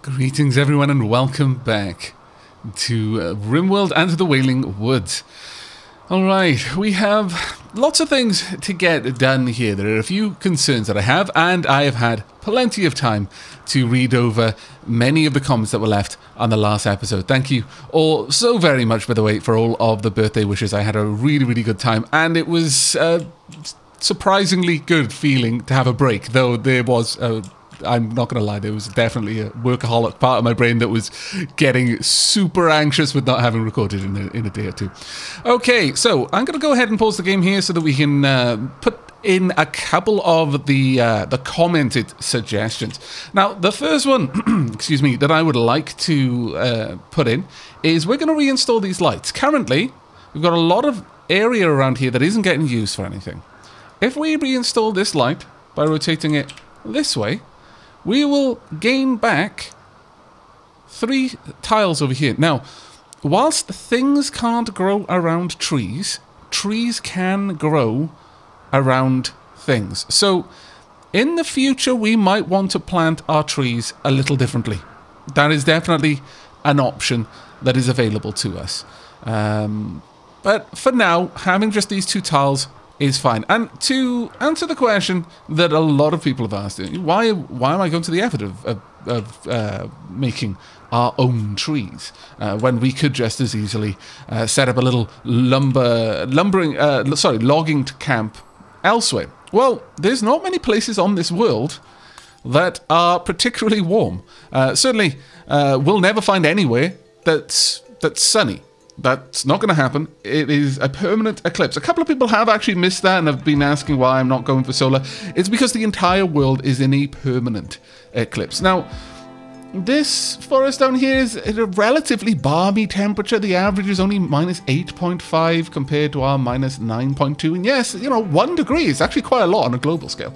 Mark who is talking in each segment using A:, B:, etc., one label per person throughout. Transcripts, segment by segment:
A: Greetings everyone and welcome back to Rimworld and to the Wailing Woods. Alright, we have lots of things to get done here. There are a few concerns that I have, and I have had plenty of time to read over many of the comments that were left on the last episode. Thank you all so very much, by the way, for all of the birthday wishes. I had a really good time, and it was surprisingly good feeling to have a break, though there was I'm not going to lie, there was definitely a workaholic part of my brain that was getting super anxious with not having recorded in a day or two. Okay, so I'm going to go ahead and pause the game here so that we can put in a couple of the commented suggestions. Now, the first one, excuse me, that I would like to put in is we're going to reinstall these lights. Currently, we've got a lot of area around here that isn't getting used for anything. If we reinstall this light by rotating it this way, we will gain back 3 tiles over here. Now, whilst things can't grow around trees, trees can grow around things. So, in the future, we might want to plant our trees a little differently. That is definitely an option that is available to us. But for now, having just these 2 tiles is fine. And to answer the question that a lot of people have asked, why am I going to the effort of making our own trees when we could just as easily set up a little logging camp elsewhere? Well, there's not many places on this world that are particularly warm. Certainly, we'll never find anywhere that's sunny. That's not going to happen. It is a permanent eclipse. A couple of people have actually missed that and have been asking why I'm not going for solar. It's because the entire world is in a permanent eclipse. Now, this forest down here is at a relatively balmy temperature. The average is only minus 8.5 compared to our minus 9.2. And yes, you know, 1 degree is actually quite a lot on a global scale.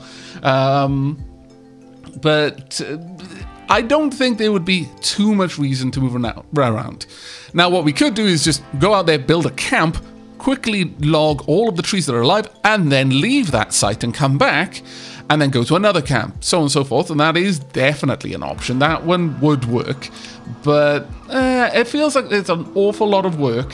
A: But I don't think there would be too much reason to move around. Now, what we could do is just go out there, build a camp, quickly log all of the trees that are alive, and then leave that site and come back, and then go to another camp, so on and so forth. And that is definitely an option. That one would work, but it feels like it's an awful lot of work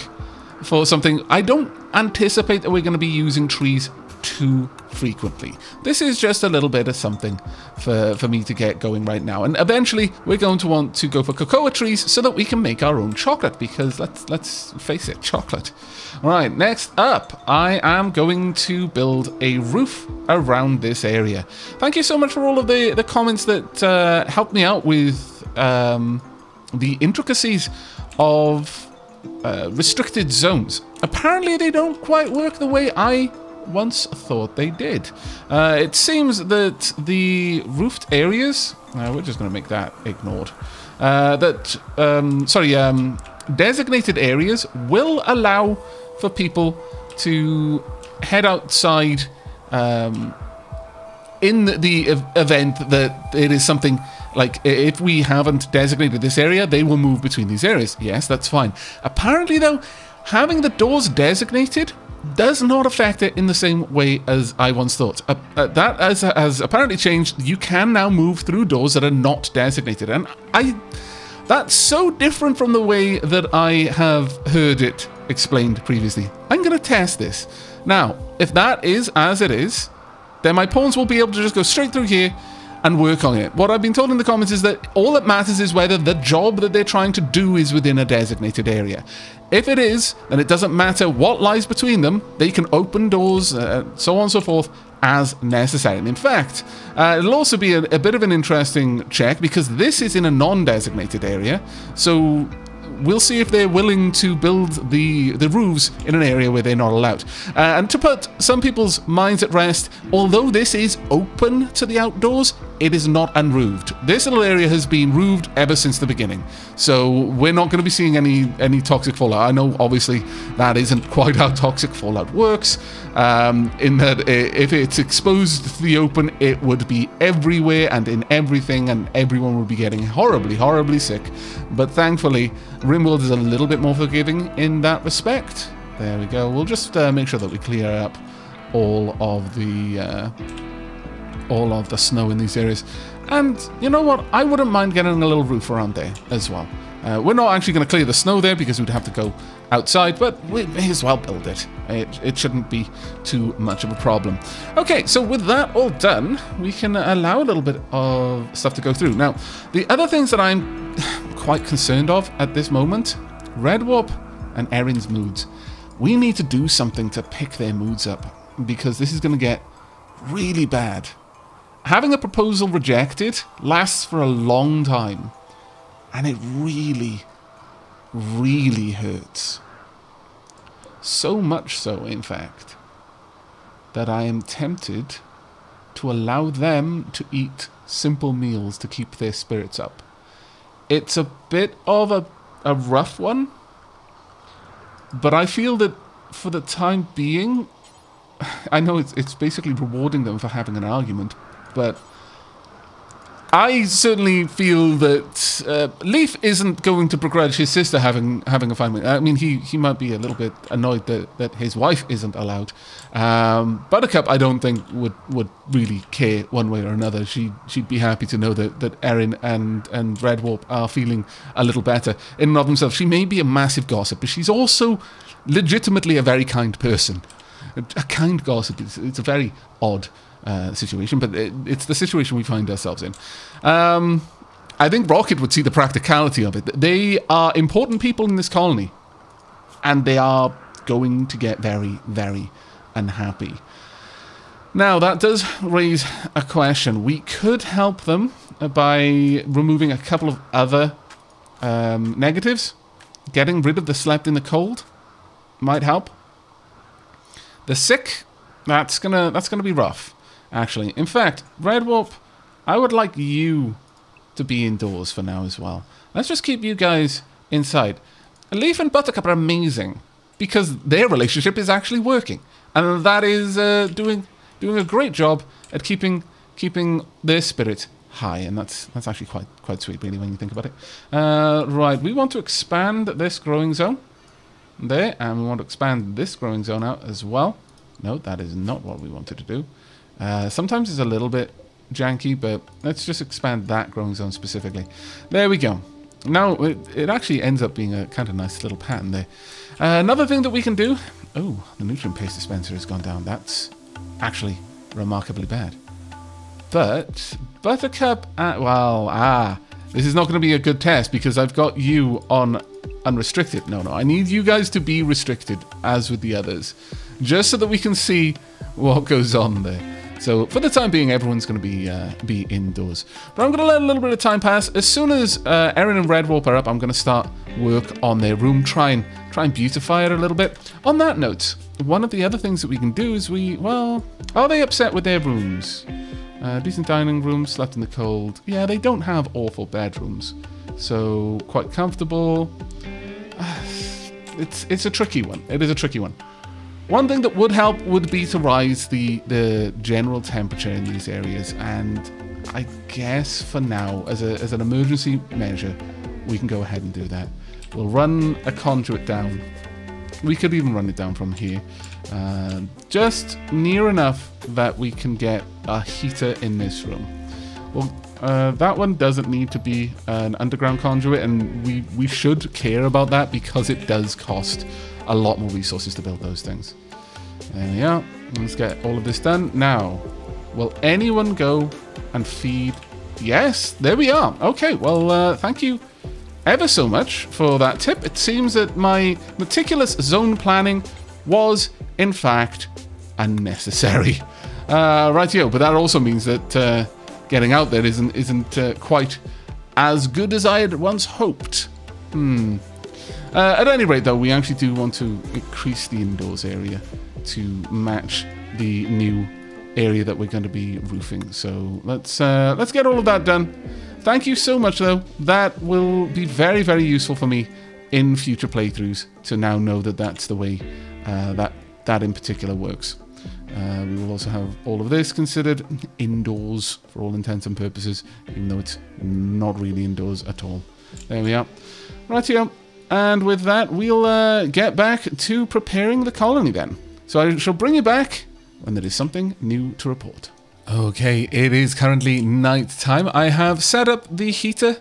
A: for something. I don't anticipate that we're going to be using trees too frequently. This is just a little bit of something for me to get going right now, and eventually we're going to want to go for cocoa trees so that we can make our own chocolate, because let's face it, chocolate. All right, next up, I am going to build a roof around this area. Thank you so much for all of the comments that helped me out with the intricacies of restricted zones. Apparently they don't quite work the way I once thought they did. It seems that the roofed areas, we're just going to make that ignored, designated areas will allow for people to head outside in the event that it is something like, if we haven't designated this area, they will move between these areas. Yes, that's fine. Apparently though, having the doors designated does not affect it in the same way as I once thought. That has apparently changed. You can now move through doors that are not designated, and that's so different from the way that I have heard it explained previously. I'm going to test this. Now, if that is as it is, then my pawns will be able to just go straight through here and work on it. What I've been told in the comments is that all that matters is whether the job that they're trying to do is within a designated area. If it is, then it doesn't matter what lies between them. They can open doors, so on and so forth, as necessary. And in fact, it'll also be a bit of an interesting check, because this is in a non-designated area. So we'll see if they're willing to build the roofs in an area where they're not allowed. And to put some people's minds at rest, although this is open to the outdoors, it is not unroofed. This little area has been roofed ever since the beginning. So we're not going to be seeing any toxic fallout. I know, obviously, that isn't quite how toxic fallout works, in that if it's exposed to the open, it would be everywhere and in everything, and everyone would be getting horribly sick. But thankfully, Rimworld is a little bit more forgiving in that respect. There we go. We'll just make sure that we clear up all of the all of the snow in these areas. And you know what? I wouldn't mind getting a little roof around there as well. We're not actually going to clear the snow there because we'd have to go outside, but we may as well build it. It shouldn't be too much of a problem. Okay, so with that all done, we can allow a little bit of stuff to go through. Now, the other things that I'm quite concerned of at this moment, Redwarp and Erin's moods. We need to do something to pick their moods up, because this is going to get really bad. Having a proposal rejected lasts for a long time, and it really, really hurts. So much so, in fact, that I am tempted to allow them to eat simple meals to keep their spirits up. It's a bit of a rough one, but I feel that for the time being, I know it's basically rewarding them for having an argument, but I certainly feel that Leaf isn't going to begrudge his sister having a family. I mean, he might be a little bit annoyed that his wife isn't allowed. Buttercup, I don't think would really care one way or another. She'd be happy to know that Erin and Redwarp are feeling a little better in and of themselves. She may be a massive gossip, but she's also legitimately a very kind person. A kind gossip. It's a very odd situation, but it's the situation we find ourselves in. I think Rocket would see the practicality of it. They are important people in this colony, and they are going to get very, very unhappy. Now, that does raise a question. We could help them by removing a couple of other negatives. Getting rid of the slept in the cold might help. The sick, that's gonna be rough, actually. In fact, Redwarp, I would like you to be indoors for now as well. Let's just keep you guys inside. Leaf and Buttercup are amazing because their relationship is actually working, and that is doing a great job at keeping their spirit high, and that's actually quite sweet, really, when you think about it. Right, we want to expand this growing zone there, and we want to expand this growing zone out as well. No, that is not what we wanted to do. Sometimes it's a little bit janky, but let's just expand that growing zone specifically. There we go. Now, it actually ends up being a kind of nice little pattern there. Another thing that we can do... Oh, the nutrient paste dispenser has gone down. That's actually remarkably bad. But Buttercup... this is not going to be a good test because I've got you on unrestricted. No, I need you guys to be restricted, as with the others, just so that we can see what goes on there. So for the time being, everyone's going to be indoors. But I'm going to let a little bit of time pass. As soon as Erin and Redwarp are up, I'm going to start work on their room, try and beautify it a little bit. On that note, one of the other things that we can do is are they upset with their rooms? Decent dining room, slept in the cold. Yeah, they don't have awful bedrooms, so quite comfortable. It's a tricky one. It is a tricky one. One thing that would help would be to rise the general temperature in these areas, and I guess for now, as an emergency measure, we can go ahead and do that. We'll run a conduit down. We could even run it down from here, just near enough that we can get a heater in this room. Well, that one doesn't need to be an underground conduit, and we should care about that because it does cost a lot more resources to build those things. There we are. Let's get all of this done. Now, will anyone go and feed? Yes, there we are. Okay, well, thank you ever so much for that tip. It seems that my meticulous zone planning was, in fact, unnecessary. Rightio, but that also means that getting out there isn't quite as good as I had once hoped. At any rate, though, we actually do want to increase the indoors area to match the new area that we're going to be roofing. So let's get all of that done. Thank you so much, though. That will be very, very useful for me in future playthroughs to now know that that's the way that in particular works. We will also have all of this considered indoors for all intents and purposes, even though it's not really indoors at all. There we are. Right here. And with that, we'll get back to preparing the colony then. So I shall bring you back when there is something new to report. Okay, it is currently night time. I have set up the heater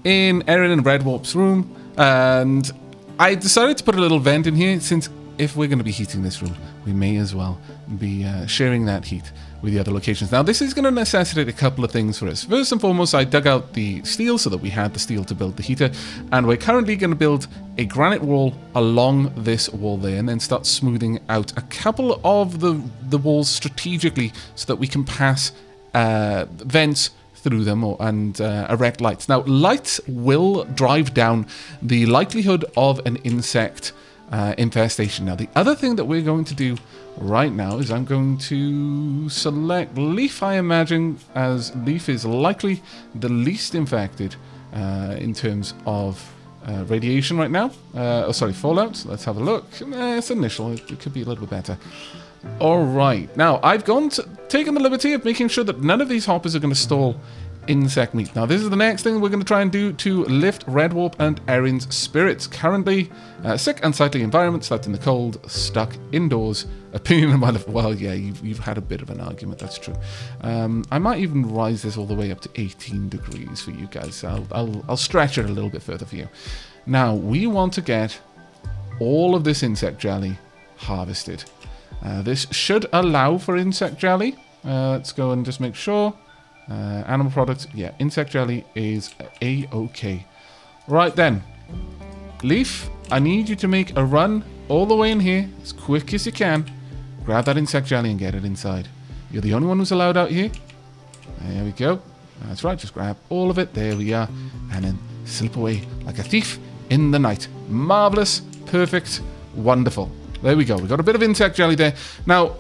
A: in Erin and Redwarp's room, and I decided to put a little vent in here since if we're going to be heating this room, we may as well be sharing that heat with the other locations. Now, this is going to necessitate a couple of things for us. First and foremost, I dug out the steel so that we had the steel to build the heater, and we're currently going to build a granite wall along this wall there, and then start smoothing out a couple of the walls strategically so that we can pass vents through them and erect lights. Now, lights will drive down the likelihood of an insect infestation. Now, the other thing that we're going to do right now is I'm going to select Leaf, I imagine, as Leaf is likely the least infected in terms of radiation right now. Fallout. Let's have a look. It's initial. It could be a little bit better. Alright, now I've taken the liberty of making sure that none of these hoppers are going to stall insect meat. Now, this is the next thing we're going to try and do to lift Redwarp and Erin's spirits. Currently, sick, unsightly environment, slept in the cold, stuck indoors. Opinion of my life. Well, yeah, you've had a bit of an argument, that's true. I might even rise this all the way up to 18 degrees for you guys. I'll stretch it a little bit further for you. Now, we want to get all of this insect jelly harvested. This should allow for insect jelly. Let's go and just make sure. Animal products, yeah, insect jelly is A-OK. Right then, Leaf, I need you to make a run all the way in here as quick as you can. Grab that insect jelly and get it inside. You're the only one who's allowed out here. There we go. That's right, just grab all of it. There we are. And then slip away like a thief in the night. Marvelous, perfect, wonderful. There we go. We've got a bit of insect jelly there. Now,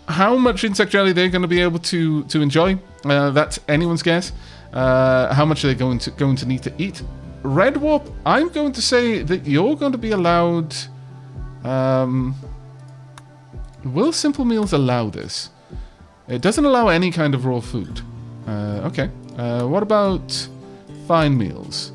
A: how much insect jelly they're going to be able to enjoy, that's anyone's guess. How much are they going to need to eat? Redwarp, I'm going to say that you're going to be allowed... will Simple Meals allow this? It doesn't allow any kind of raw food. Okay. What about Fine Meals?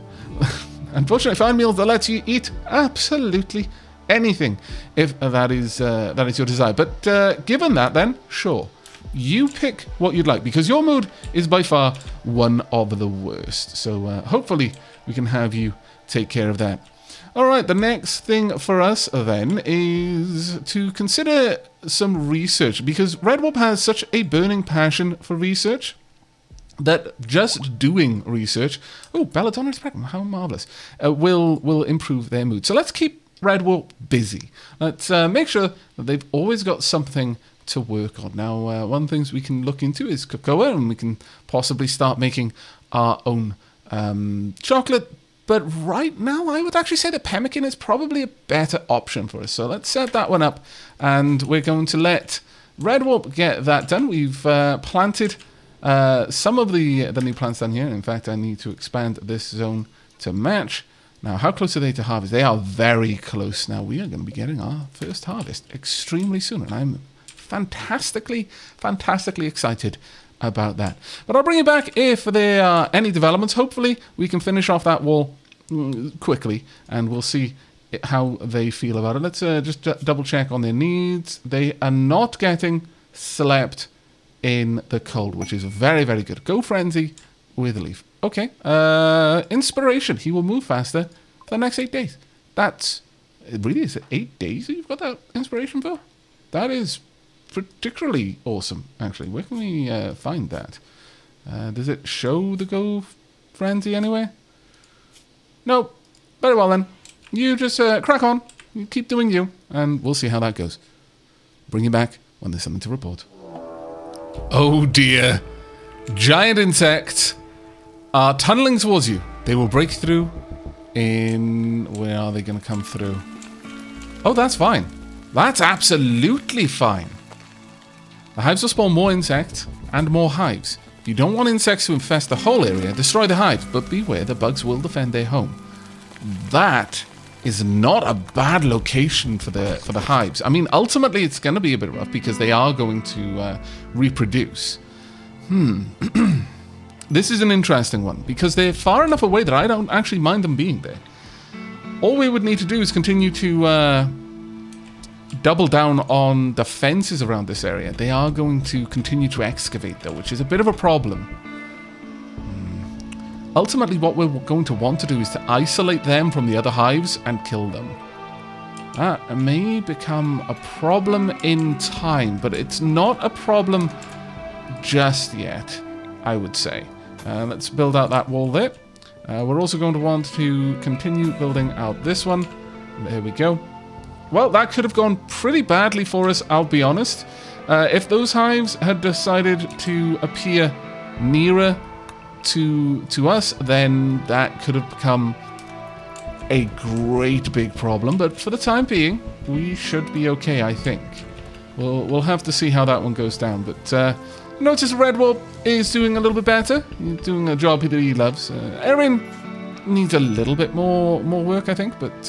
A: Unfortunately, Fine Meals that lets you eat absolutely anything, if that is your desire. But given that, then sure, you pick what you'd like, because your mood is by far one of the worst. So hopefully we can have you take care of that. All right, the next thing for us then is to consider some research, because Redwarp has such a burning passion for research that just doing research, oh, Belladonna is pregnant, how marvelous, will improve their mood. So let's keep Redwarp busy. Let's make sure that they've always got something to work on. Now, one of the things we can look into is cocoa, and we can possibly start making our own chocolate. But right now, I would actually say that pemmican is probably a better option for us. So let's set that one up, and we're going to let Redwarp get that done. We've planted some of the new plants down here. In fact, I need to expand this zone to match. Now, how close are they to harvest? They are very close. Now, we are going to be getting our first harvest extremely soon, and I'm fantastically excited about that. But I'll bring you back if there are any developments. Hopefully, we can finish off that wall quickly, and we'll see how they feel about it. Let's just double check on their needs. They are not getting slept in the cold, which is very, very good. Go Frenzy with Leaf. Okay. Inspiration. He will move faster for the next 8 days. That's... Really, is it 8 days that you've got that inspiration for? That is particularly awesome, actually. Where can we find that? Does it show the Go Frenzy anywhere? Nope. Very well then. You just crack on. You keep doing you, and we'll see how that goes. Bring you back when there's something to report. Oh dear. Giant insects are tunneling towards you. They will break through in... Where are they going to come through? Oh, that's fine. That's absolutely fine. The hives will spawn more insects and more hives. If you don't want insects to infest the whole area, destroy the hives, but beware, the bugs will defend their home. That is not a bad location for the hives. I mean, ultimately, it's going to be a bit rough because they are going to reproduce. This is an interesting one, because they're far enough away that I don't actually mind them being there. All we would need to do is continue to double down on the fences around this area. They are going to continue to excavate, though, which is a bit of a problem. Ultimately, what we're going to want to do is to isolate them from the other hives and kill them. That may become a problem in time, but it's not a problem just yet, I would say. Let's build out that wall there. We're also going to want to continue building out this one. There we go. Well, that could have gone pretty badly for us, I'll be honest. If those hives had decided to appear nearer to us, then that could have become a great big problem. But for the time being, we should be okay, I think. We'll have to see how that one goes down. But notice Redwall is doing a little bit better. He's doing a job that he loves. Erin needs a little bit more work, I think. But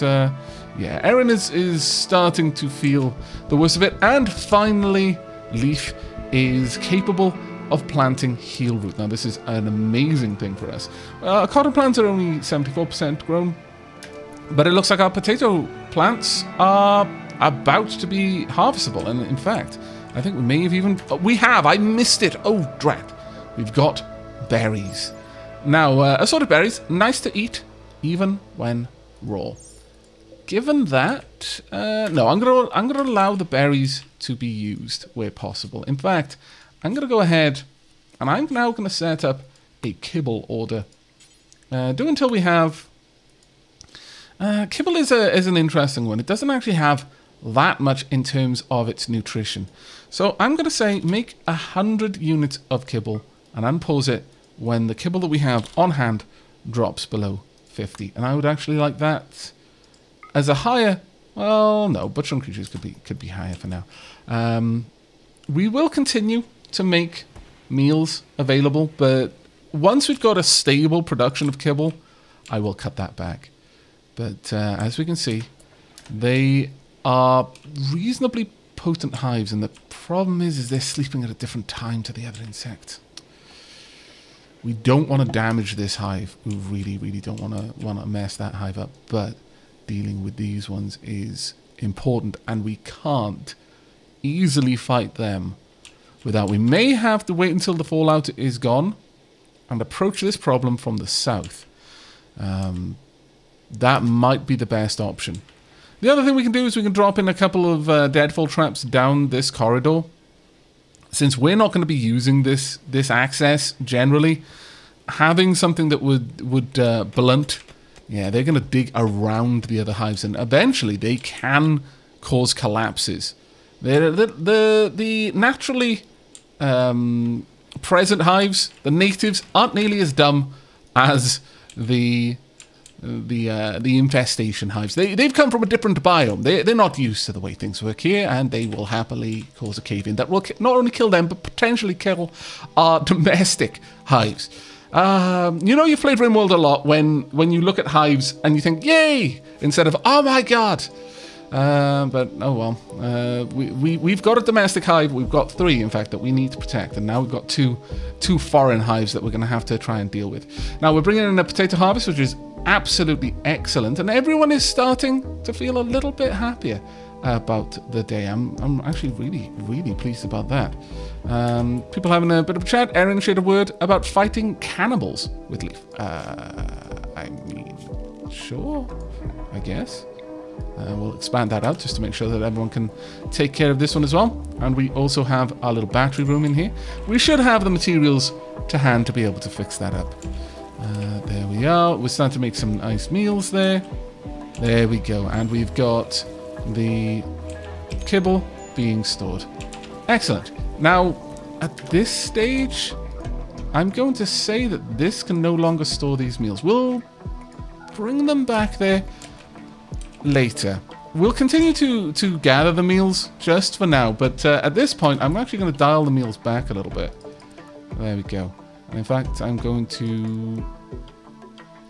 A: yeah, Erin is starting to feel the worst of it. And finally, Leaf is capable of planting heal root. Now, this is an amazing thing for us. Our cotton plants are only 74% grown, but it looks like our potato plants are about to be harvestable. And in fact, I think we may have even... I missed it. Oh, drat. We've got berries. Now, assorted berries, nice to eat, even when raw. Given that, no, I'm gonna allow the berries to be used where possible. In fact, I'm going to go ahead and I'm now going to set up a kibble order. Do until we have... kibble is an interesting one. It doesn't actually have that much in terms of its nutrition. So I'm going to say make 100 units of kibble and unpause it when the kibble that we have on hand drops below 50. And I would actually like that as a higher... Well, no, butcher and creatures could be higher for now. We will continue to make meals available, but once we've got a stable production of kibble, I will cut that back. But as we can see, they are reasonably potent hives, and the problem is they're sleeping at a different time to the other insects. We don't want to damage this hive. We really, really don't want to mess that hive up, but dealing with these ones is important, and we can't easily fight them without... We may have to wait until the fallout is gone and approach this problem from the south. That might be the best option. The other thing we can do is we can drop in a couple of deadfall traps down this corridor. Since we're not going to be using this access generally, having something that would blunt... Yeah, they're going to dig around the other hives, and eventually they can cause collapses. The naturally present hives, the natives, aren't nearly as dumb as the infestation hives. They've come from a different biome. They're not used to the way things work here, and they will happily cause a cave-in that will not only kill them, but potentially kill our domestic hives. You know, you played Rimworld a lot when you look at hives and you think, yay, instead of, oh my god. But, oh well. We've got a domestic hive. We've got 3, in fact, that we need to protect. And now we've got two foreign hives that we're going to have to try and deal with. Now, we're bringing in a potato harvest, which is absolutely excellent. And everyone is starting to feel a little bit happier about the day. I'm actually really, really pleased about that. People having a bit of a chat. Erin shared a word about fighting cannibals with Leaf. I mean, sure, I guess. We'll expand that out just to make sure that everyone can take care of this one as well. And we also have our little battery room in here. We should have the materials to hand to be able to fix that up. There we are. We're starting to make some nice meals there. There we go. And we've got the kibble being stored. Excellent. Now, at this stage, I'm going to say that this can no longer store these meals. We'll bring them back there later. We'll continue to gather the meals just for now, but at this point, I'm actually going to dial the meals back a little bit. There we go. And in fact, I'm going to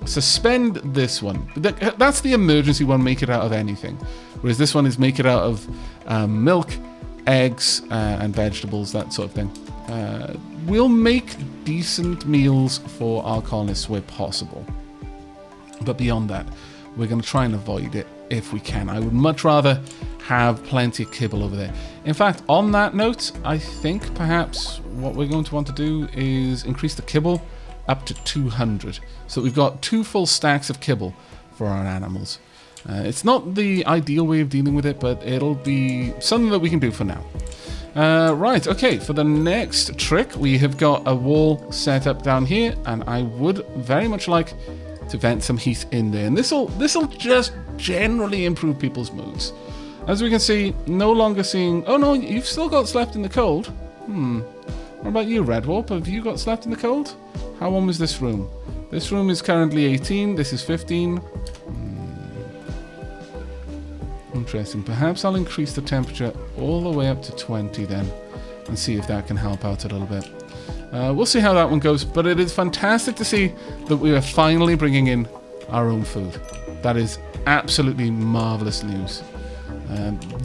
A: suspend this one. That's the emergency one, make it out of anything. Whereas this one is make it out of milk, eggs, and vegetables, that sort of thing. We'll make decent meals for our colonists where possible. But beyond that, we're going to try and avoid it if we can. I would much rather have plenty of kibble over there. In fact, on that note, I think perhaps what we're going to want to do is increase the kibble up to 200. So we've got 2 full stacks of kibble for our animals. It's not the ideal way of dealing with it, but it'll be something that we can do for now. Right, okay, for the next trick, we have got a wall set up down here, and I would very much like to vent some heat in there. And this'll just generally improve people's moods. As we can see, no longer seeing... Oh no, you've still got slept in the cold. What about you, Red Warp? Have you got slept in the cold? How warm is this room? This room is currently 18, this is 15. Interesting. Perhaps I'll increase the temperature all the way up to 20 then, and see if that can help out a little bit. We'll see how that one goes, but it is fantastic to see that we are finally bringing in our own food. That is absolutely marvelous news.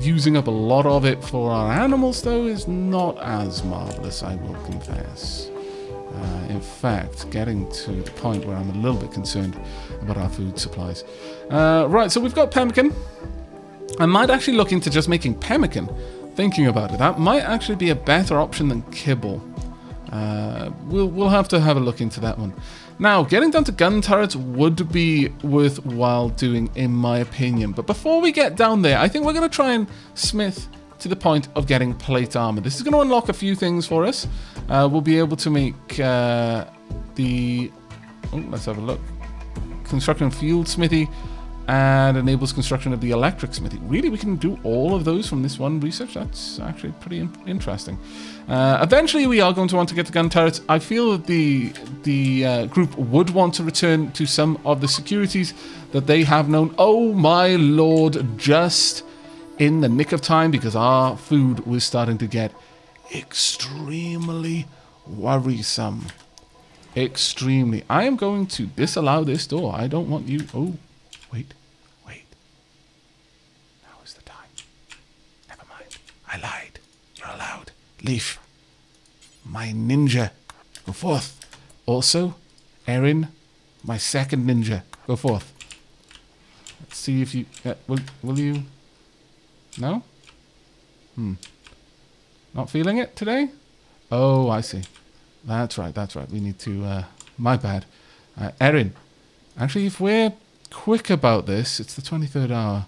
A: Using up a lot of it for our animals, though, is not as marvelous, I will confess. In fact, getting to the point where I'm a little bit concerned about our food supplies. Right, so we've got pemmican. I might actually look into just making pemmican. Thinking about it, that might actually be a better option than kibble. We'll have to have a look into that one. Now, getting down to gun turrets would be worthwhile doing, in my opinion. But before we get down there, I think we're going to try and smith to the point of getting plate armor. This is going to unlock a few things for us. We'll be able to make the... Oh, let's have a look. Construction field smithy, and enables construction of the electric smithy. Really, we can do all of those from this one research? That's actually pretty interesting. Eventually, we are going to want to get to gun turrets. I feel that the group would want to return to some of the securities that they have known. Oh my lord, just in the nick of time, because our food was starting to get extremely worrisome. Extremely. I am going to disallow this door. I don't want you... Oh, wait. Now is the time. Never mind. I lied. You're allowed. Leaf. My ninja. Go forth. Also, Erin, my second ninja. Go forth. Let's see if you... will you... No? Not feeling it today? Oh, I see. That's right. We need to... my bad. Erin, actually, if we're quick about this, it's the 23rd hour.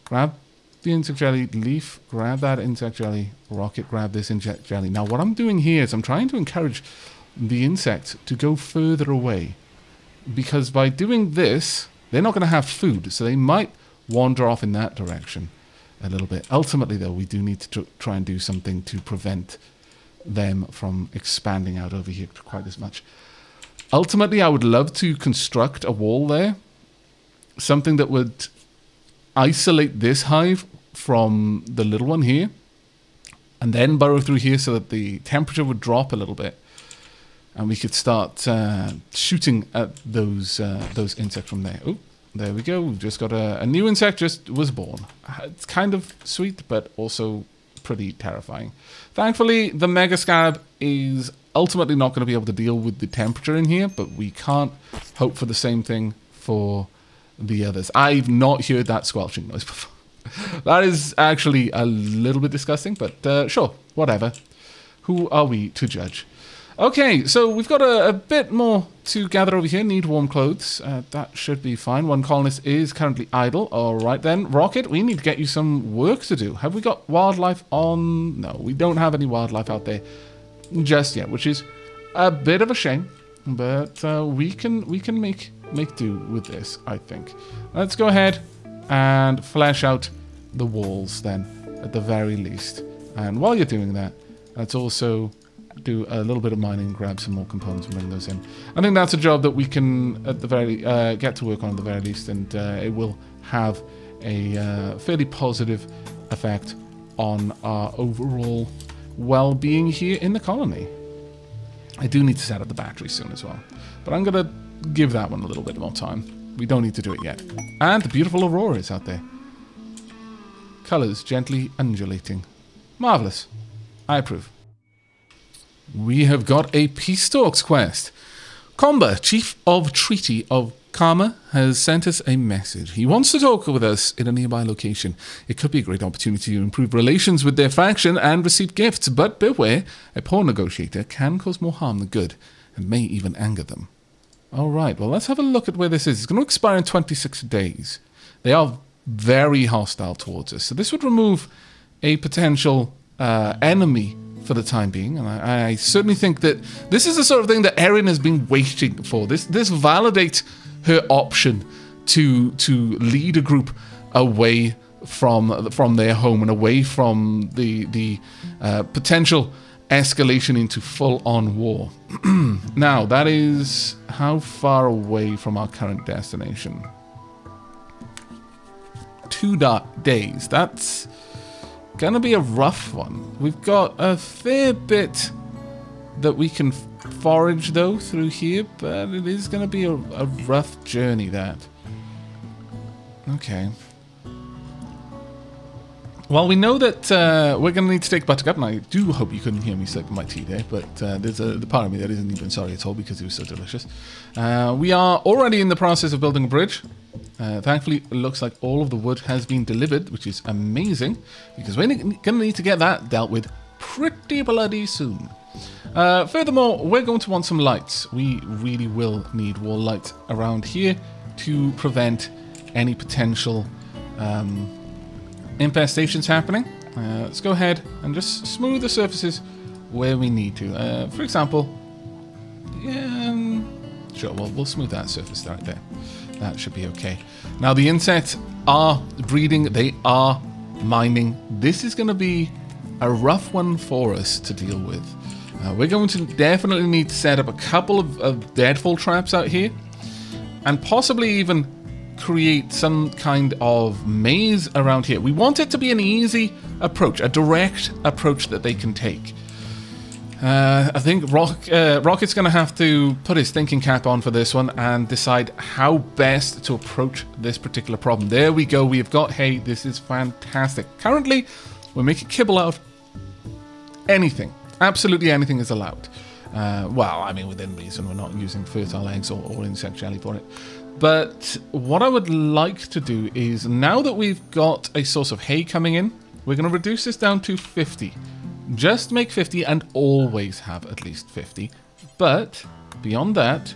A: Grab the insect jelly, Leaf, grab that insect jelly, Rocket, grab this insect jelly. Now, what I'm doing here is I'm trying to encourage the insect to go further away. Because by doing this, they're not going to have food, so they might wander off in that direction a little bit. Ultimately, though, we do need to try and do something to prevent them from expanding out over here quite as much. Ultimately, I would love to construct a wall there. Something that would isolate this hive from the little one here. And then burrow through here so that the temperature would drop a little bit. And we could start shooting at those insects from there. Oh, there we go. We've just got a new insect just was born. It's kind of sweet, but also pretty terrifying. Thankfully, the Mega Scarab is ultimately not going to be able to deal with the temperature in here, but we can't hope for the same thing for the others. I've not heard that squelching noise before. That is actually a little bit disgusting, but sure, whatever. Who are we to judge? Okay, so we've got a bit more to gather over here. Need warm clothes. That should be fine. One colonist is currently idle. All right then. Rocket, we need to get you some work to do. Have we got wildlife on? No, we don't have any wildlife out there just yet, which is a bit of a shame. But we can make do with this, I think. Let's go ahead and flesh out the walls then, at the very least. And while you're doing that, let's also do a little bit of mining, grab some more components and bring those in. I think that's a job that we can at the very get to work on at the very least, and it will have a fairly positive effect on our overall well-being here in the colony. I do need to set up the battery soon as well, but I'm going to give that one a little bit more time. We don't need to do it yet. And the beautiful aurora is out there. Colours gently undulating. Marvellous. I approve. We have got a Peace Talks quest. Comba, Chief of Treaty of Karma has sent us a message. He wants to talk with us in a nearby location. It could be a great opportunity to improve relations with their faction and receive gifts, but beware, a poor negotiator can cause more harm than good, and may even anger them. Alright, well, let's have a look at where this is. It's going to expire in 26 days. They are very hostile towards us, so this would remove a potential enemy for the time being, and I certainly think that this is the sort of thing that Erin has been waiting for. This validates her option to lead a group away from their home and away from the potential escalation into full-on war. Now, that is how far away from our current destination? 2 days. That's gonna be a rough one. We've got a fair bit that we can forage though through here, but it is gonna be a rough journey, that. Okay. Well, we know that we're going to need to take Buttercup, and I do hope you couldn't hear me sipping my tea there, but there's the part of me that isn't even sorry at all because it was so delicious. We are already in the process of building a bridge. Thankfully, it looks like all of the wood has been delivered, which is amazing, because we're going to need to get that dealt with pretty bloody soon. Furthermore, we're going to want some lights. We really will need wall lights around here to prevent any potential infestations happening. Let's go ahead and just smooth the surfaces where we need to. For example, sure, we'll smooth that surface right there. That should be okay. Now, the insects are breeding, they are mining. This is going to be a rough one for us to deal with. We're going to definitely need to set up a couple of deadfall traps out here, and possibly even create some kind of maze around here. We want it to be an easy approach, a direct approach that they can take. I think Rocket's going to have to put his thinking cap on for this one and decide how best to approach this particular problem. There we go. We have got hay. This is fantastic. Currently, we're making kibble out of anything. Absolutely anything is allowed. Well, I mean, within reason. We're not using fertile eggs or insect jelly for it. But what I would like to do is, now that we've got a source of hay coming in, we're going to reduce this down to 50. Just make 50 and always have at least 50. But beyond that,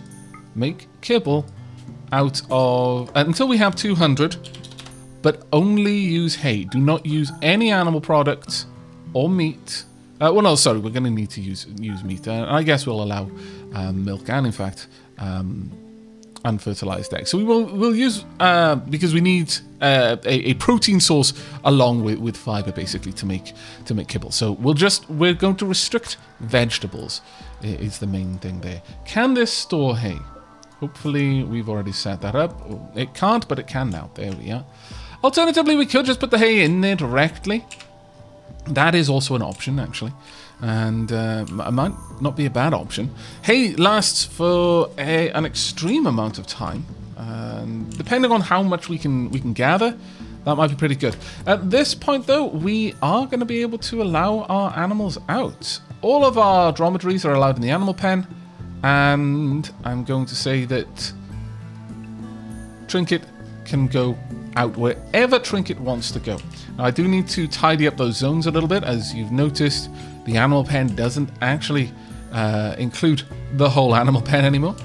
A: make kibble out of... until we have 200, but only use hay. Do not use any animal products or meat. Well, no, sorry, we're going to need to use meat. I guess we'll allow milk and, in fact... unfertilized eggs. So we'll use because we need a protein source along with fiber basically to make kibble. So we're going to restrict vegetables is the main thing there. Can this store hay? Hopefully we've already set that up. It can't, but it can now. There we are. Alternatively, we could just put the hay in there directly. That is also an option, actually. And it might not be a bad option. Hay lasts for an extreme amount of time. Depending on how much we can gather, that might be pretty good. At this point, though, we are going to be able to allow our animals out. All of our dromedaries are allowed in the animal pen. And I'm going to say that Trinket can go out wherever Trinket wants to go. Now, I do need to tidy up those zones a little bit. As you've noticed, the animal pen doesn't actually include the whole animal pen anymore.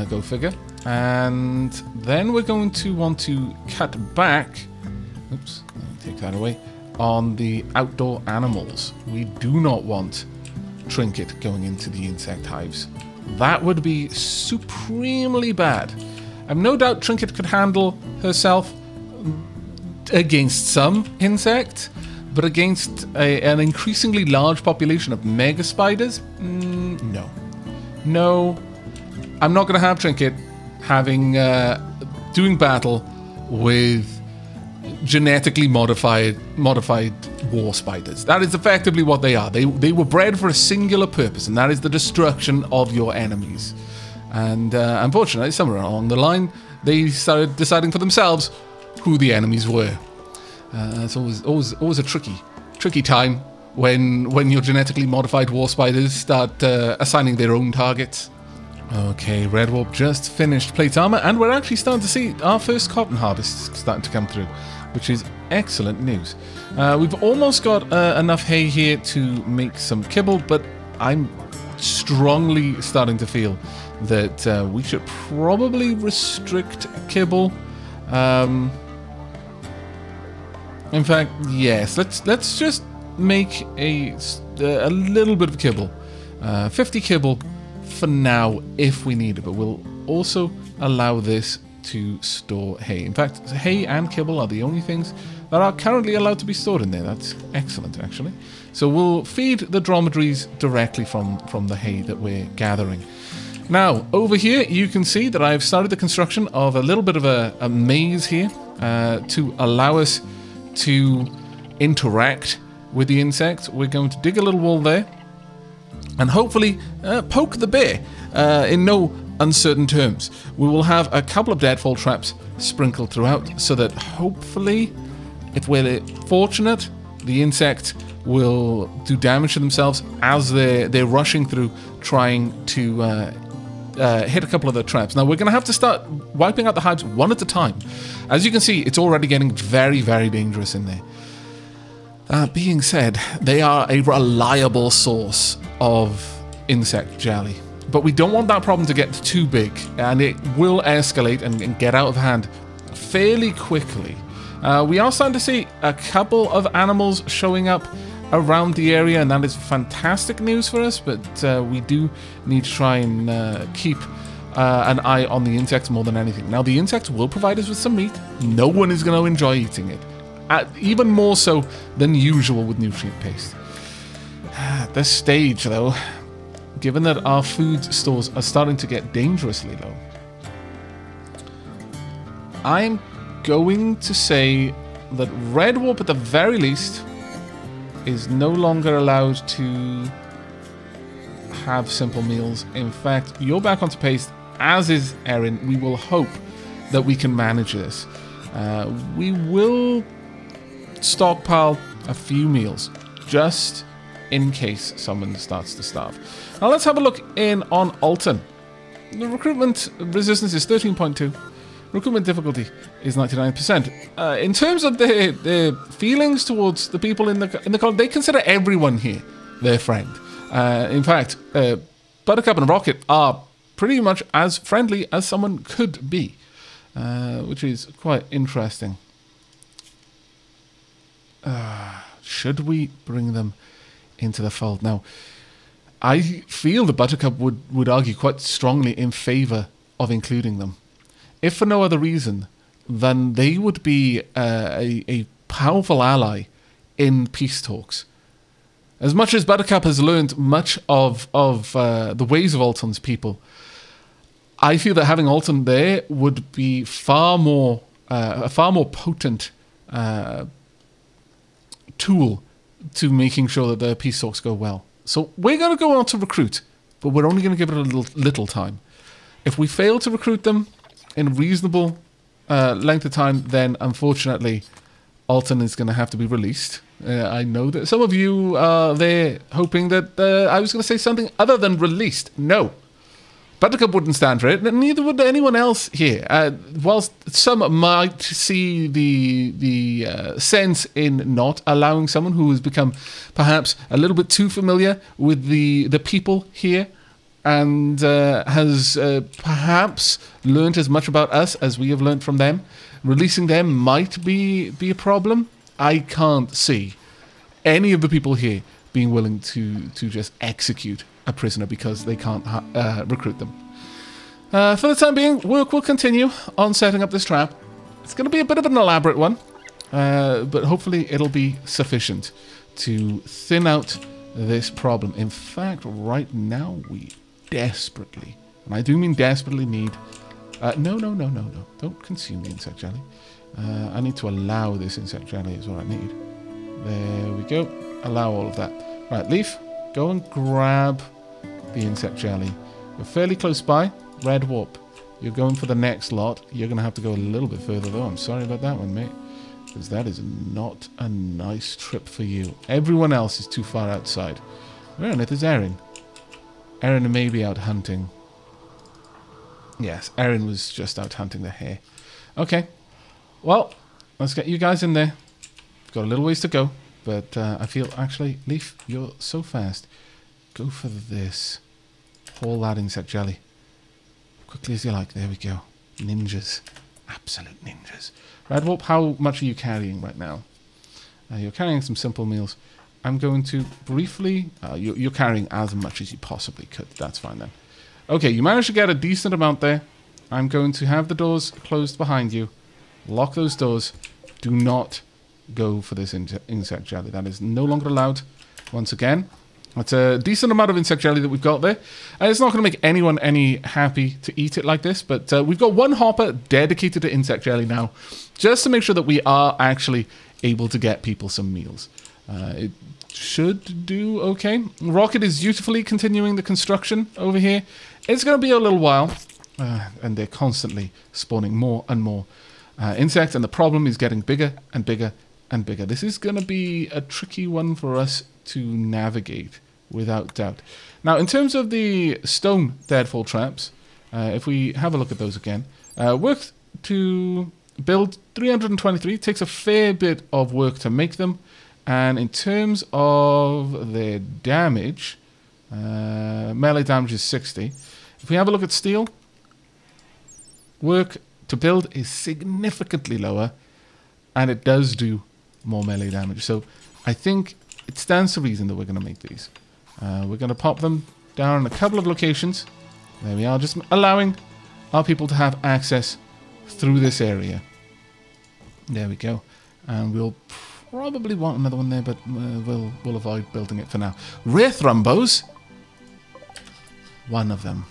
A: Go figure. And then we're going to want to cut back, oops, take that away, on the outdoor animals. We do not want Trinket going into the insect hives. That would be supremely bad. I've no doubt Trinket could handle herself against some insect, but against an increasingly large population of mega spiders, no. No, I'm not going to have Trinket doing battle with genetically modified war spiders. That is effectively what they are. They were bred for a singular purpose, and that is the destruction of your enemies. And unfortunately, somewhere along the line, they started deciding for themselves who the enemies were. It's always a tricky time when your genetically modified war spiders start assigning their own targets. Okay, Red Warp just finished plate armor, and we're actually starting to see our first cotton harvest starting to come through, which is excellent news. We've almost got enough hay here to make some kibble, but I'm strongly starting to feel that we should probably restrict kibble. In fact, yes, let's just make a little bit of kibble. 50 kibble for now if we need it, but we'll also allow this to store hay. In fact, hay and kibble are the only things that are currently allowed to be stored in there. That's excellent, actually. So we'll feed the dromedaries directly from the hay that we're gathering. Now, over here, you can see that I've started the construction of a little bit of a maze here to allow us to interact with the insect. We're going to dig a little wall there and hopefully poke the bear in no uncertain terms. We will have a couple of deadfall traps sprinkled throughout so that hopefully, if we're fortunate, the insect will do damage to themselves as they're rushing through trying to hit a couple of the traps. Now we're going to have to start wiping out the hives one at a time. As you can see, it's already getting very, very dangerous in there. That being said, they are a reliable source of insect jelly. But we don't want that problem to get too big, and it will escalate and get out of hand fairly quickly. We are starting to see a couple of animals showing up around the area, and that is fantastic news for us, but we do need to try and keep an eye on the insects more than anything. Now, the insects will provide us with some meat. No one is going to enjoy eating it. Even more so than usual with nutrient paste. At this stage, though, given that our food stores are starting to get dangerously low, I'm going to say that Red Warp, at the very least, is no longer allowed to have simple meals. In fact, you're back onto paste, as is Erin. We will hope that we can manage this. We will stockpile a few meals just in case someone starts to starve. Now let's have a look in on Alton. The recruitment resistance is 13.2. Recruitment difficulty is 99%. In terms of their feelings towards the people in the college, they consider everyone here their friend. In fact, Buttercup and Rocket are pretty much as friendly as someone could be, which is quite interesting. Should we bring them into the fold? Now, I feel the Buttercup would argue quite strongly in favour of including them. If for no other reason, then they would be a powerful ally in peace talks. As much as Buttercup has learned much of the ways of Alton's people, I feel that having Alton there would be a far more potent tool to making sure that the peace talks go well. So we're going to go on to recruit, but we're only going to give it a little time. If we fail to recruit them in a reasonable length of time, then unfortunately Alton is going to have to be released. I know that some of you are there hoping that I was going to say something other than released. No. Buttercup wouldn't stand for it, and neither would anyone else here. Whilst some might see the sense in not allowing someone who has become perhaps a little bit too familiar with the people here and has perhaps learnt as much about us as we have learnt from them, releasing them might be a problem. I can't see any of the people here being willing to just execute a prisoner because they can't recruit them. For the time being, work will continue on setting up this trap. It's going to be a bit of an elaborate one, but hopefully it'll be sufficient to thin out this problem. In fact, right now we desperately, and I do mean desperately, need... No. Don't consume the insect jelly. I need to allow this insect jelly is what I need. There we go. Allow all of that. Right, Leaf, go and grab the insect jelly. You're fairly close by. Red Warp, you're going for the next lot. You're going to have to go a little bit further, though. I'm sorry about that one, mate, because that is not a nice trip for you. Everyone else is too far outside. Where on earth is Erin? Erin may be out hunting. Yes, Erin was just out hunting the hare. Okay. Well, let's get you guys in there. We've got a little ways to go. But I feel, actually, Leaf, you're so fast. Go for this. Haul that insect jelly. Quickly as you like. There we go. Ninjas. Absolute ninjas. Redwarp, how much are you carrying right now? You're carrying some simple meals. I'm going to briefly... you're carrying as much as you possibly could. That's fine then. Okay, you managed to get a decent amount there. I'm going to have the doors closed behind you. Lock those doors. Do not go for this insect jelly. That is no longer allowed. Once again, that's a decent amount of insect jelly that we've got there. It's not going to make anyone any happy to eat it like this, but we've got one hopper dedicated to insect jelly now, just to make sure that we are actually able to get people some meals. It should do okay. Rocket is dutifully continuing the construction over here. It's going to be a little while, and they're constantly spawning more and more insects, and the problem is getting bigger and bigger and bigger. This is going to be a tricky one for us to navigate, without doubt. Now, in terms of the stone deadfall traps, if we have a look at those again, work to build 323. It takes a fair bit of work to make them. And in terms of their damage, melee damage is 60. If we have a look at steel, work to build is significantly lower, and it does do more melee damage. So I think it stands to reason that we're going to make these. We're going to pop them down in a couple of locations. There we are, just allowing our people to have access through this area. There we go. And we'll probably want another one there, but we'll avoid building it for now. Rare thrumbos. One of them.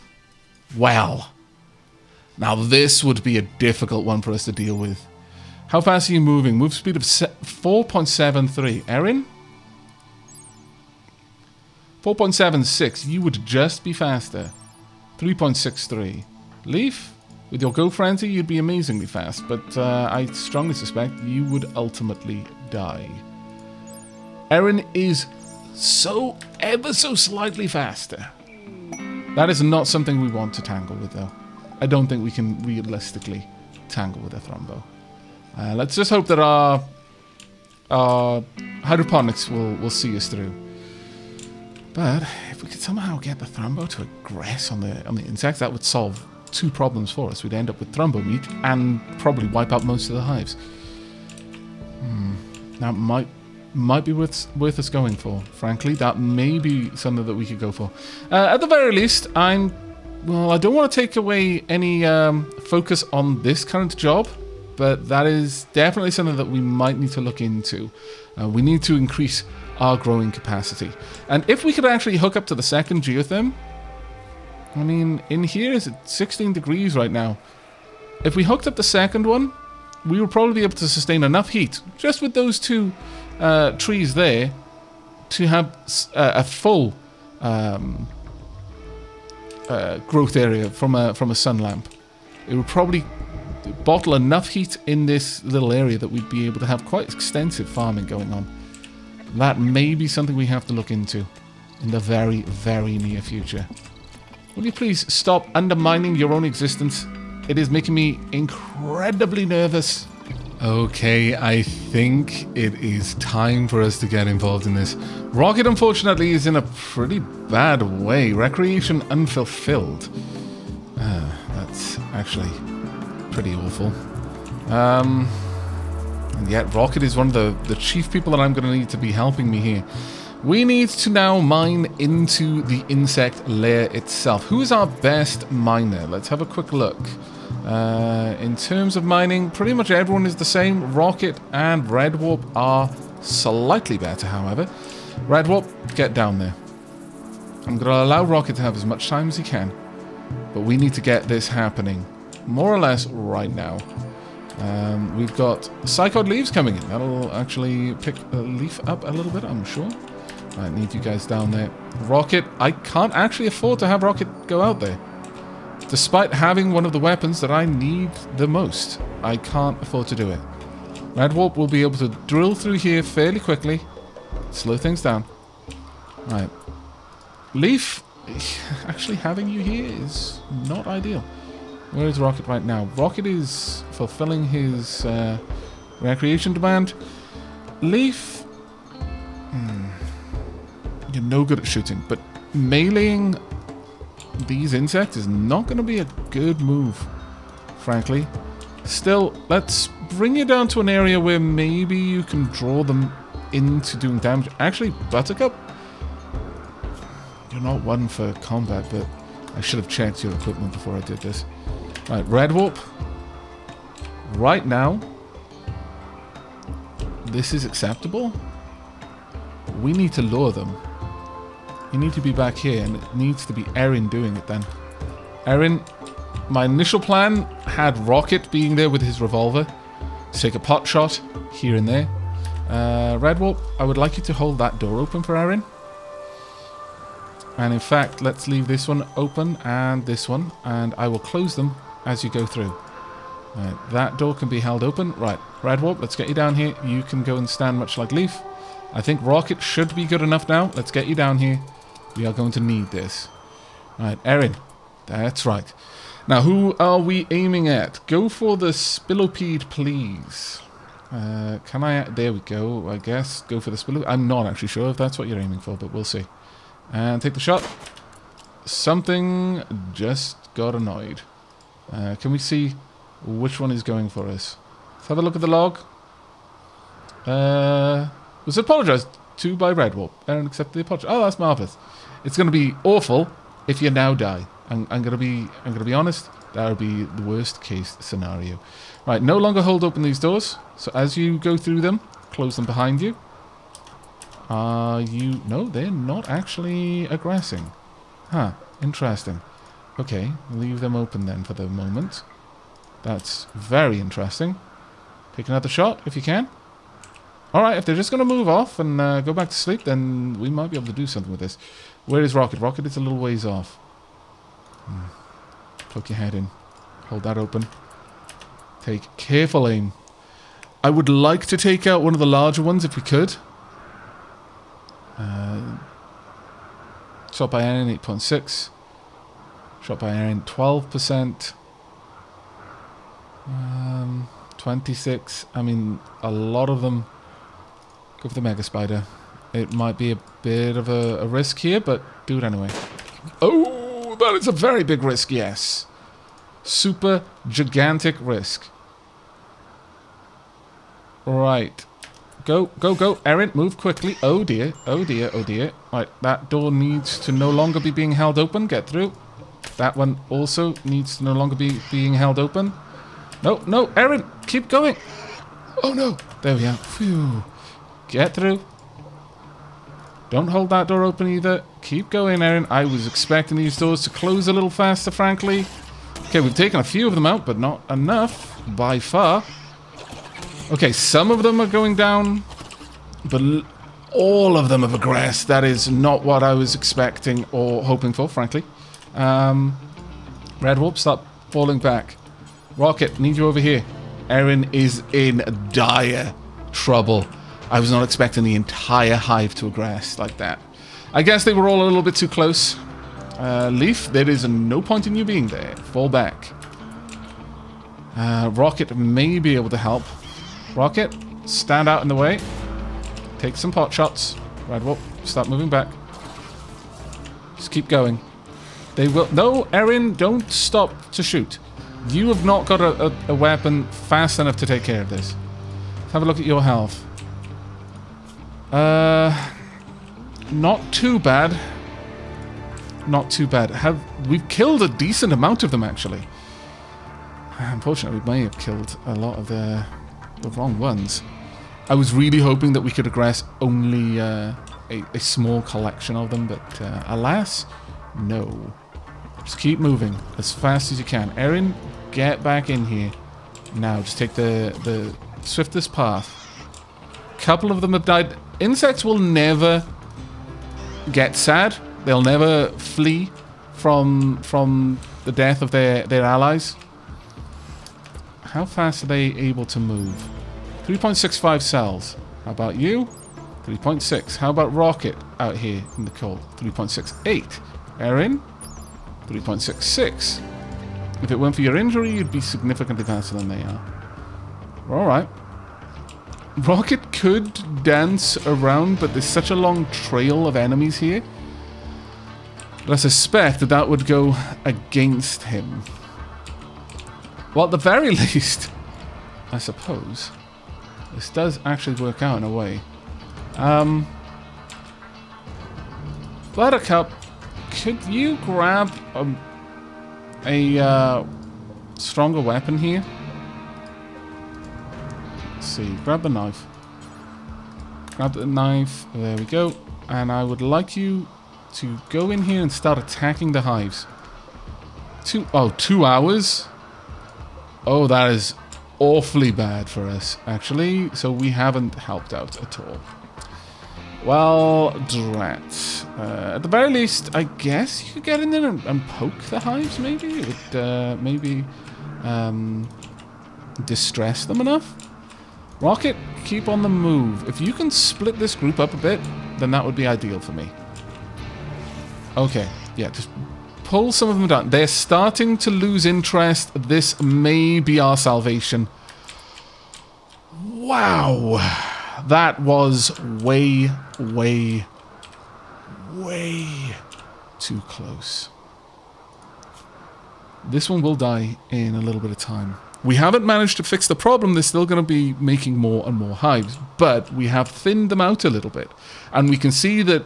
A: Well, now this would be a difficult one for us to deal with. How fast are you moving? Move speed of 4.73. Erin? 4.76. You would just be faster. 3.63. Leaf? With your Go Frenzy, you'd be amazingly fast, but I strongly suspect you would ultimately die. Erin is ever so slightly faster. That is not something we want to tangle with, though. I don't think we can realistically tangle with a Thrumbo. Let's just hope that our hydroponics will see us through. But if we could somehow get the Thrumbo to aggress on the insects, that would solve two problems for us. We'd end up with Thrumbo meat and probably wipe out most of the hives. That might be worth us going for. Frankly, that may be something that we could go for. At the very least, I don't want to take away any focus on this current job, but that is definitely something that we might need to look into. We need to increase our growing capacity. And if we could actually hook up to the second geotherm, I mean, in here is at 16 degrees right now. If we hooked up the second one, we would probably be able to sustain enough heat, just with those two trees there, to have a full growth area from a sun lamp. It would probably bottle enough heat in this little area that we'd be able to have quite extensive farming going on. That may be something we have to look into in the very, very near future. Will you please stop undermining your own existence? It is making me incredibly nervous. Okay, I think it is time for us to get involved in this. Rocket, unfortunately, is in a pretty bad way. Recreation unfulfilled. That's actually pretty awful. And yet Rocket is one of the chief people that I'm going to need to be helping me here. We need to now mine into the insect lair itself. Who is our best miner? Let's have a quick look. In terms of mining, pretty much everyone is the same. Rocket and Redwarp are slightly better, however. Redwarp, get down there. I'm going to allow Rocket to have as much time as he can, but we need to get this happening more or less right now. We've got Psychod leaves coming in. That'll actually pick a leaf up a little bit, I'm sure. I need you guys down there. Rocket, I can't actually afford to have Rocket go out there. Despite having one of the weapons that I need the most, I can't afford to do it. Redwarp will be able to drill through here fairly quickly. Slow things down. Right. Leaf, actually having you here is not ideal. Where is Rocket right now? Rocket is fulfilling his recreation demand. Leaf... You're no good at shooting, but meleeing these insects is not going to be a good move, frankly. Still, let's bring you down to an area where maybe you can draw them into doing damage. Actually, Buttercup, you're not one for combat, but I should have checked your equipment before I did this. Right, Red Warp. Right now, this is acceptable. We need to lure them. You need to be back here, and it needs to be Erin doing it then. Erin, my initial plan had Rocket being there with his revolver to take a pot shot here and there. Red Warp, I would like you to hold that door open for Erin. And in fact, let's leave this one open and this one, and I will close them as you go through. Right, that door can be held open. Right, Red Warp, let's get you down here. You can go and stand much like Leaf. I think Rocket should be good enough now. Let's get you down here. We are going to need this. Right, Erin. That's right. Now, who are we aiming at? Go for the Spillopede, please. Can I... There we go, I guess. Go for the Spillopede. I'm not actually sure if that's what you're aiming for, but we'll see. And take the shot. Something just got annoyed. Can we see which one is going for us? Let's have a look at the log. Was apologized to by Red Warp. Erin accepted the apology. Oh, that's marvelous. It's going to be awful if you now die. I'm going to be honest. That would be the worst case scenario. Right, no longer hold open these doors. So as you go through them, close them behind you. No, they're not actually aggressing. Huh, interesting. Okay, leave them open then for the moment. That's very interesting. Take another shot if you can. Alright, if they're just going to move off and go back to sleep, then we might be able to do something with this. Where is Rocket? Rocket is a little ways off. Poke your head in. Hold that open. Take careful aim. I would like to take out one of the larger ones if we could. Shot by Erin, 8.6. Shot by Erin, 12%. 26. I mean, a lot of them... Go for the Mega Spider. It might be a bit of a risk here, but do it anyway. Oh, that is a very big risk, yes. Super gigantic risk. Right. Go, go, go. Erin, move quickly. Oh dear, oh dear, oh dear. Right, that door needs to no longer be being held open. Get through. That one also needs to no longer be being held open. No, no, Erin, keep going. Oh no. There we are. Phew. Get through. Don't hold that door open either. Keep going, Erin. I was expecting these doors to close a little faster, frankly. Okay, we've taken a few of them out, but not enough by far. Okay, some of them are going down, but all of them have aggressed. That is not what I was expecting or hoping for, frankly. Red Warp, stop falling back. Rocket, need you over here. Erin is in dire trouble. I was not expecting the entire hive to aggress like that. I guess they were all a little bit too close. Leaf, there is no point in you being there. Fall back. Rocket may be able to help. Rocket, stand out in the way. Take some pot shots. Red Wolf, start moving back. Just keep going. They will... No, Erin, don't stop to shoot. You have not got a weapon fast enough to take care of this. Let's have a look at your health. Not too bad. Not too bad. We've killed a decent amount of them, actually. Unfortunately, we may have killed a lot of the wrong ones. I was really hoping that we could aggress only a small collection of them, but alas, no. Just keep moving as fast as you can. Erin, get back in here. Now, just take the swiftest path. A couple of them have died. Insects will never get sad. They'll never flee from the death of their allies. How fast are they able to move? 3.65 cells. How about you? 3.6. How about Rocket out here in the cold? 3.68. Erin? 3.66. If it weren't for your injury, you'd be significantly faster than they are. Alright. Rocket could dance around, but there's such a long trail of enemies here that I suspect that that would go against him. Well, at the very least, I suppose, this does actually work out in a way. Buttercup, could you grab a stronger weapon here? Let's see, grab the knife. Grab the knife, there we go. And I would like you to go in here and start attacking the hives. 2 hours? Oh, that is awfully bad for us, actually. So we haven't helped out at all. Well, drat. At the very least, I guess you could get in there and poke the hives, maybe? It would maybe distress them enough? Rocket, keep on the move. If you can split this group up a bit, then that would be ideal for me. Okay, yeah, just pull some of them down. They're starting to lose interest. This may be our salvation. Wow. That was way, way, way too close. This one will die in a little bit of time. We haven't managed to fix the problem. They're still going to be making more and more hives, but we have thinned them out a little bit. And we can see that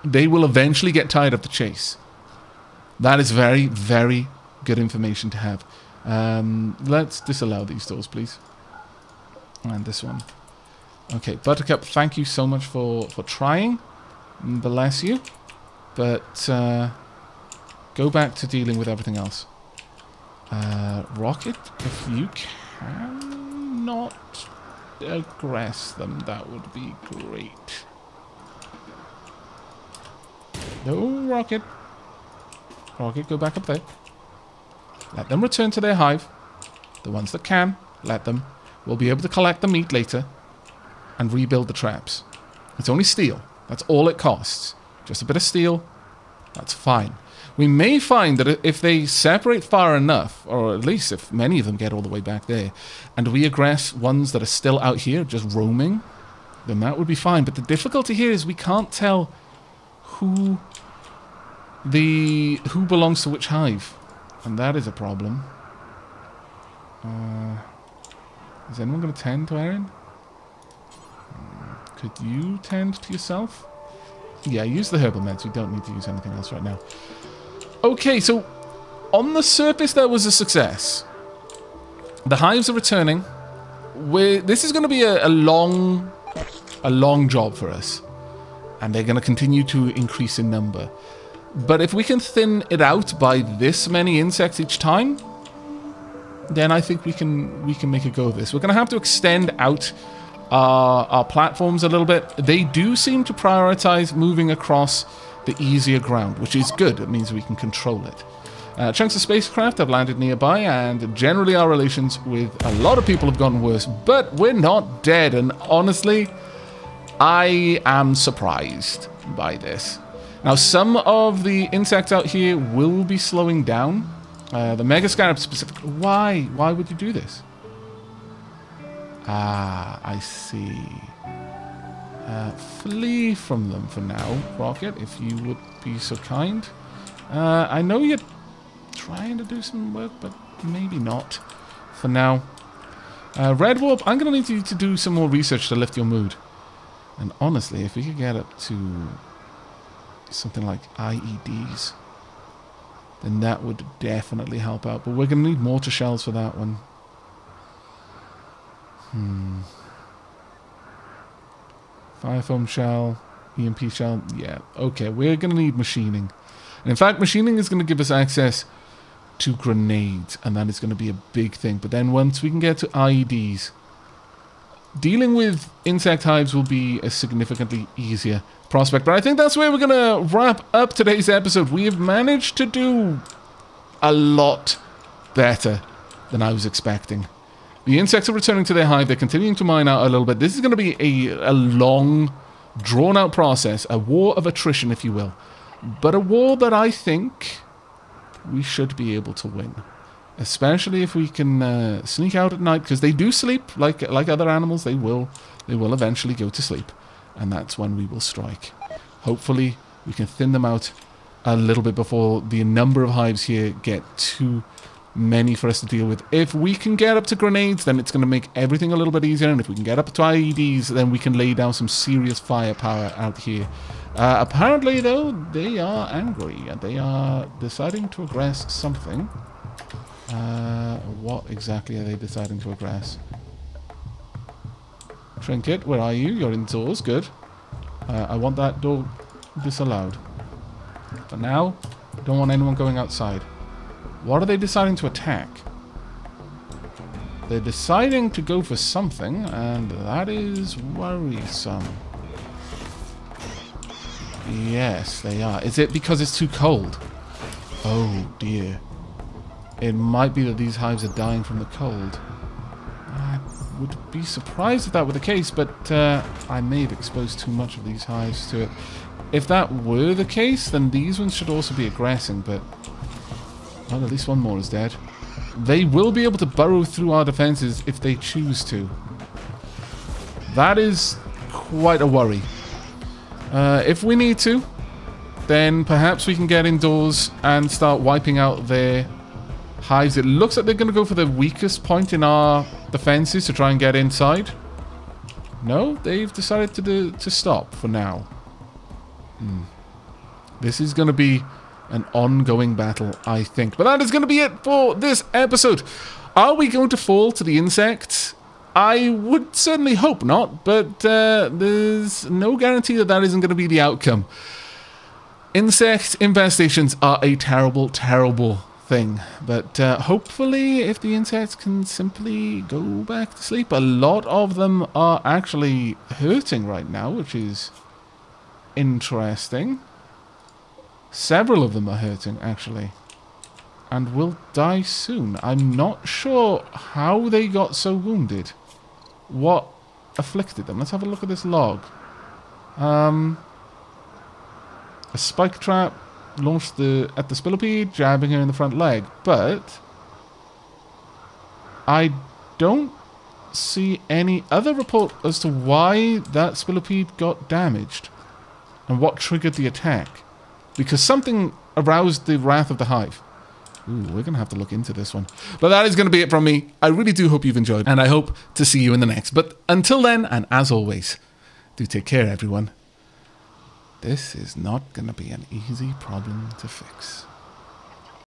A: they will eventually get tired of the chase. That is very, very good information to have. Let's disallow these doors, please. And this one. Okay, Buttercup, thank you so much for trying. Bless you. But go back to dealing with everything else. Rocket, if you cannot aggress them, that would be great. No, Rocket. Rocket, go back up there. Let them return to their hive. The ones that can, let them. We'll be able to collect the meat later and rebuild the traps. It's only steel. That's all it costs. Just a bit of steel. That's fine. We may find that if they separate far enough, or at least if many of them get all the way back there, and we aggress ones that are still out here just roaming, then that would be fine. But the difficulty here is we can't tell who belongs to which hive. And that is a problem. Is anyone going to tend to Erin? Could you tend to yourself? Yeah, use the herbal meds. We don't need to use anything else right now. Okay, so on the surface there was a success. The hives are returning. This is going to be a long job for us. And they're going to continue to increase in number. But if we can thin it out by this many insects each time, then I think we can make a go of this. We're going to have to extend out our platforms a little bit. They do seem to prioritize moving across the easier ground, which is good. It means we can control it. Chunks of spacecraft have landed nearby, and generally our relations with a lot of people have gotten worse, but we're not dead, and honestly, I am surprised by this. Now, some of the insects out here will be slowing down. The Mega Scarab specifically. Why? Why would you do this? Ah, I see. Flee from them for now, Rocket, if you would be so kind. I know you're trying to do some work, but maybe not for now. Red Warp, I'm going to need you to do some more research to lift your mood. And honestly, if we could get up to something like IEDs, then that would definitely help out. But we're going to need mortar shells for that one. Fire foam shell, EMP shell. Yeah, okay, we're going to need machining. And in fact, machining is going to give us access to grenades, and that is going to be a big thing. But then once we can get to IEDs, dealing with insect hives will be a significantly easier prospect. But I think that's where we're going to wrap up today's episode. We have managed to do a lot better than I was expecting. The insects are returning to their hive. They're continuing to mine out a little bit. This is going to be a long, drawn-out process. A war of attrition, if you will. But a war that I think we should be able to win. Especially if we can sneak out at night, because they do sleep like other animals. They will eventually go to sleep, and that's when we will strike. Hopefully, we can thin them out a little bit before the number of hives here get too many for us to deal with. If we can get up to grenades, then it's going to make everything a little bit easier, and if we can get up to IEDs, then we can lay down some serious firepower out here. Apparently, though, they are angry, and they are deciding to aggress something. What exactly are they deciding to aggress? Trinket, where are you? You're indoors. Good. I want that door disallowed. For now, don't want anyone going outside. What are they deciding to attack? They're deciding to go for something, and that is worrisome. Yes, they are. Is it because it's too cold? Oh, dear. It might be that these hives are dying from the cold. I would be surprised if that were the case, but I may have exposed too much of these hives to it. If that were the case, then these ones should also be aggressing, but... well, at least one more is dead. They will be able to burrow through our defenses if they choose to. That is quite a worry. If we need to, then perhaps we can get indoors and start wiping out their hives. It looks like they're going to go for the weakest point in our defenses to try and get inside. No, they've decided to stop for now. This is going to be an ongoing battle, I think. But that is going to be it for this episode. Are we going to fall to the insects? I would certainly hope not, but there's no guarantee that that isn't going to be the outcome. Insect infestations are a terrible, terrible thing, but hopefully if the insects can simply go back to sleep. A lot of them are actually hurting right now, which is interesting. Several of them are hurting, actually, and will die soon. I'm not sure how they got so wounded. What afflicted them? Let's have a look at this log. A spike trap launched at the spillipede, jabbing her in the front leg, but I don't see any other report as to why that spillipede got damaged and what triggered the attack. Because something aroused the wrath of the hive. Ooh, we're going to have to look into this one. But that is going to be it from me. I really do hope you've enjoyed, and I hope to see you in the next. But until then, and as always, do take care, everyone. This is not going to be an easy problem to fix.